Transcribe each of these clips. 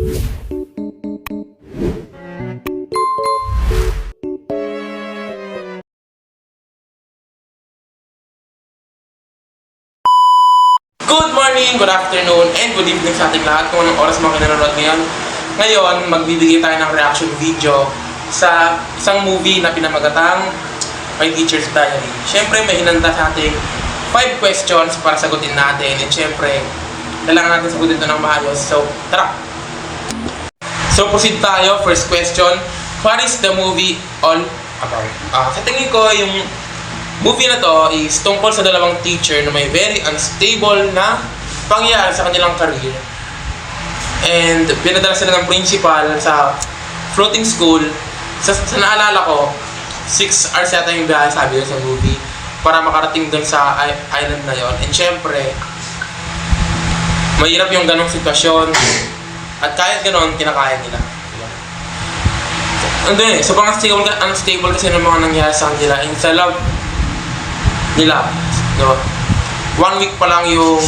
Good morning, good afternoon, and good evening sa ating lahat kung anong oras mga kinanonood ngayon. Ngayon, magbibigay tayo ng reaction video sa isang movie na pinamagatang My Teacher's Diary. Siyempre, may hinanda sa ating 5 questions para sagutin natin. And siyempre, kailangan natin sagutin ito ng maayos. So, tara! So, proceed tayo. First question, what is the movie all about? Sa tingin ko, yung movie na to is tungkol sa dalawang teacher na may very unstable na pangyayari sa kanilang career. And pinadala sila ng principal sa floating school. Sa naalala ko, 6 hours yata yung biyahe, sabi doon sa movie, para makarating doon sa island na yon. And syempre, mahirap yung ganong sitwasyon. At kahit ganon, kinakaya nila. Diba? Andun sobrang unstable kasi ng mga nangyari sa kanila. And sa love nila, no? 1 week pa lang yung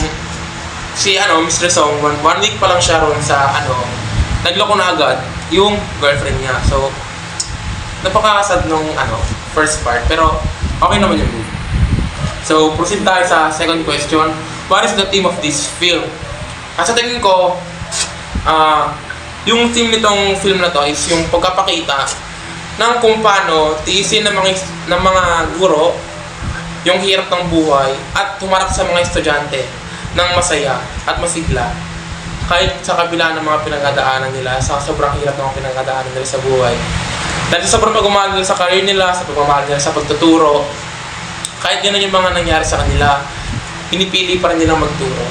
Mr. Song, 1 week pa lang siya ron sa nagloko na agad yung girlfriend niya. So napakasad nung first part, pero okay naman yung movie. So proceed tayo sa second question. What is the theme of this film? Sa tingin ko, yung theme nitong film na to is yung pagkapakita ng kung paano tiisin ng mga guro yung hirap ng buhay at tumarap sa mga estudyante ng masaya at masigla kahit sa kabila ng mga pinagdadaanan nila, sa sobrang hirap ng mga pinagdadaanan nila sa buhay. Dahil sa sobrang pagmamahal nila sa career nila, sa pagmamahal nila sa pagtuturo, kahit gano'n yung mga nangyari sa kanila, pinipili pa rin nilang magturo.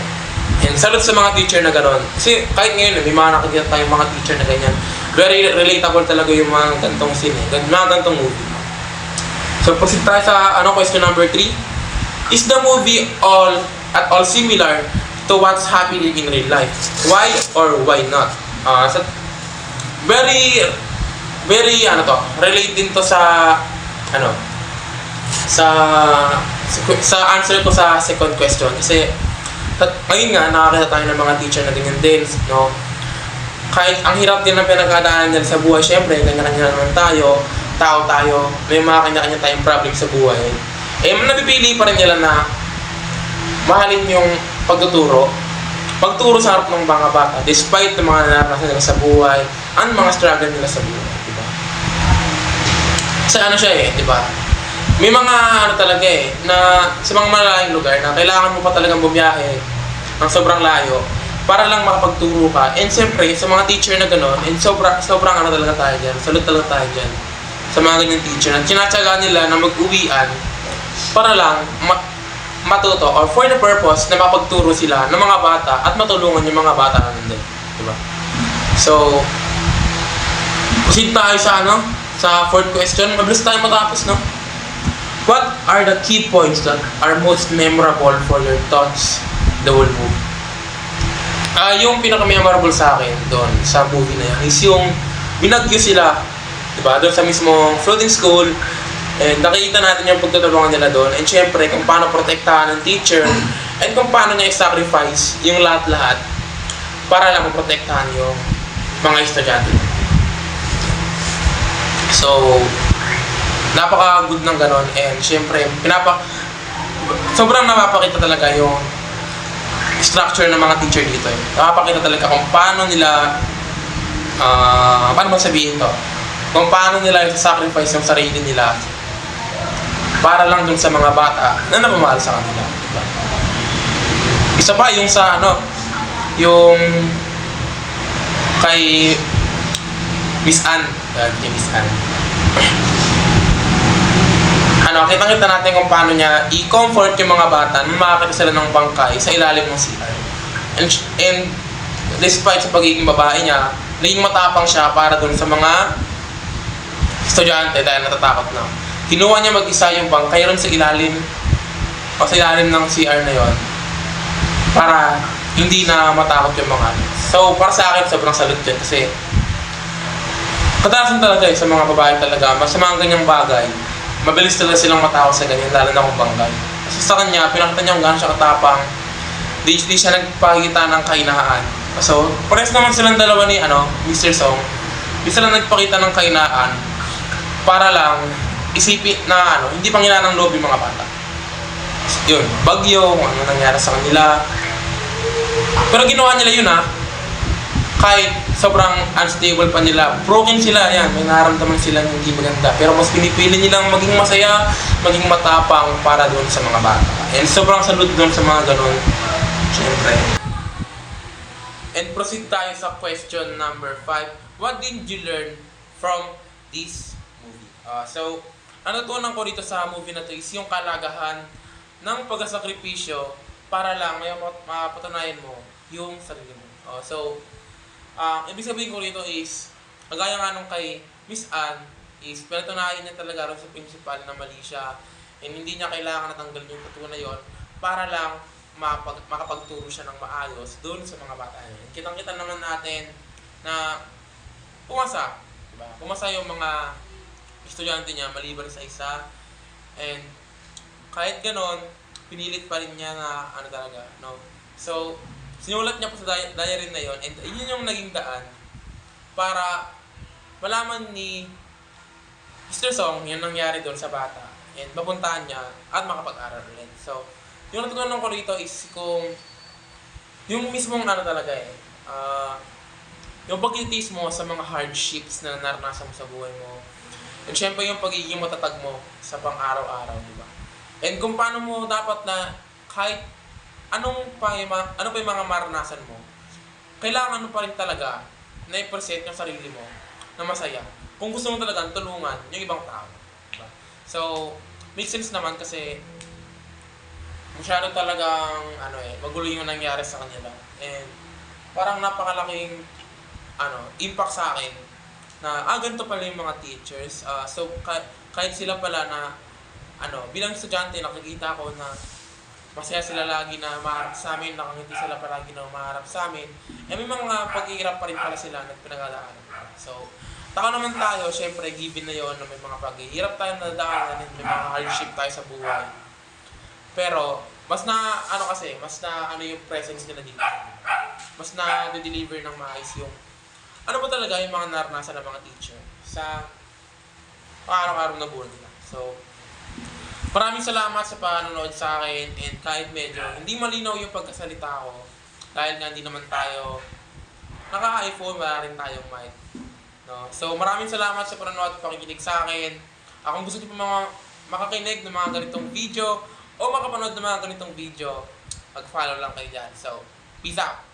And salute sa mga teacher na gano'n. Kasi kahit ngayon, may mga nakikita tayong mga teacher na ganyan. Very relatable talaga yung mga gantong scene, mga gantong movie. So proceed tayo sa question number 3. Is the movie at all similar to what's happening in real life? Why or why not? Very relate din to sa sa answer ko sa second question, kasi ngayon nga nakakita tayo ng mga teacher na ganyan din, no? Kahit ang hirap din ng pinagdadaanan nila sa buhay, syempre kanya-kanya naman tao tayo, may mga kanya-kanya tayong problem sa buhay. Napipili pa rin nila na mahalin yung pagturo sa harap ng mga bata despite ng mga naranasan nila sa buhay ang mga struggle nila sa buhay, diba? Kasi siya diba? May mga talaga na sa mga malalayong lugar na kailangan mo pa talagang bumiyahe ng sobrang layo para lang makapagturo ka. And siyempre, sa mga teacher na gano'n, and sobrang talaga tayo dyan, salute talaga tayo dyan sa mga ganyan teacher na tinatsaga nila na mag-uwian para lang matuto or for the purpose na mapagturo sila ng mga bata at matulungan yung mga bata na nandun, diba? So proceed tayo sa fourth question. Mabilis tayo matapos, no? What are the key points that are most memorable for your thoughts the whole movie? Yung pinaka-memorable sa akin doon sa movie na yan is yung binagyo sila, diba, doon sa mismong floating school, and nakikita natin yung pagtutulungan nila doon, and syempre kung paano protektahan ng teacher and kung paano niya i-sacrifice yung lahat-lahat para lang maprotektahan yung mga estudyante. So napaka-good ng ganon, and syempre sobrang napapakita talaga yung structure ng mga teacher dito. Napapakita talaga kung paano nila paano ba sabihin to? Kung paano nila i-sacrifice yung sarili nila para lang dun sa mga bata na napamahal sa kanila, diba? Isa pa yung sa yung kay Miss Anne. Kay Miss Anne. Kita natin kung paano niya i-comfort yung mga bata na makakita sila ng bangkay sa ilalim ng CR. And despite sa pagiging babae niya, naging matapang siya para dun sa mga estudyante dahil natatakot na. Kinuha niya mag-isa yung bangkay ron sa ilalim ng CR na yon para hindi na matakot yung mga. So para sa akin, sobrang salute yun kasi kadalasan talaga sa mga babae talaga, sa mga ganyang bagay, mabilis talaga silang matakot sa ganyan, lalo na kung bangkay. Kasi sa kanya, pinakita niya kung gaano siya katapang, di siya nagpakita ng kainahaan. So, pares naman silang dalawa ni Mr. Song. Isa lang nagpakita ng kainaan para lang isipin na hindi pangilan ng loob yung mga bata. Yun, bagyo, kung ano nangyari sa kanila. Pero ginawa nila yun kahit sobrang unstable pa nila. Broken sila, yan, may nararamdaman sila hindi maganda. Pero mas pinipili nilang maging masaya, maging matapang para doon sa mga bata. And sobrang salute doon sa mga ganun. Siyempre. And proceed tayo sa question number 5. What did you learn from this movie? So, ang natutunan ko dito sa movie na to is yung kalagahan ng pagkasakripisyo para lang may mapatunayan mo yung sarili mo. Ibig sabihin ko dito is, kagaya nga nung kay Miss Anne, is pinatunayan niya talaga rin sa principal na mali siya and hindi niya kailangan natanggal yung tattoo na yon para lang makapagturo siya ng maayos doon sa mga bata niya. Kitang-kita naman natin na pumasa. Diba? Pumasa yung mga estudyante niya maliban sa isa. And kahit ganon, pinilit pa rin niya na talaga, no? So, sinulat niya po sa diary na yon and yun yung naging daan para malaman ni Mr. Song yung nangyari doon sa bata and mapuntahan niya at makapag-aral ulit. So, yung natutunan ko rito is kung yung mismong talaga yung pagtitis mo sa mga hardships na naranasan mo sa buhay mo. And syempre yung pagiging matatag mo sa pang-araw-araw, di ba? And kung paano mo dapat na kahit ano pa yung mga maranasan mo, kailangan mo pa rin talaga na i-present yung sarili mo na masaya. Kung gusto mo talaga tulungan yung ibang tao. Diba? So, makes sense naman kasi masyado talagang magulo yung nangyari sa kanila. And parang napakalaking impact sa akin na ganito pala yung mga teachers. So kahit sila pala na bilang estudyante nakikita ko na masaya sila lagi na maharap sa amin, nakangiti sila palagi na maharap sa amin. May mga paghihirap pa rin pala sila na pinagdadaanan. So taka naman tayo, syempre given na yon na may mga paghihirap tayo na dadaanan, may mga hardship tayo sa buhay. Pero mas na mas na yung presence nila dito. Mas na deliver ng maayos yung ba talaga yung mga naranasan ng mga teacher sa araw-araw na buhay nila. So, maraming salamat sa panonood sa akin and kahit medyo hindi malinaw yung pagkasalita ko dahil nga hindi naman tayo naka-iPhone, wala rin tayong mic. No? So, maraming salamat sa panonood at pakikinig sa akin. Kung gusto niyo pa mga makakinig ng mga ganitong video o makapanood ng mga ganitong video, mag-follow lang kayo dyan. So, peace out!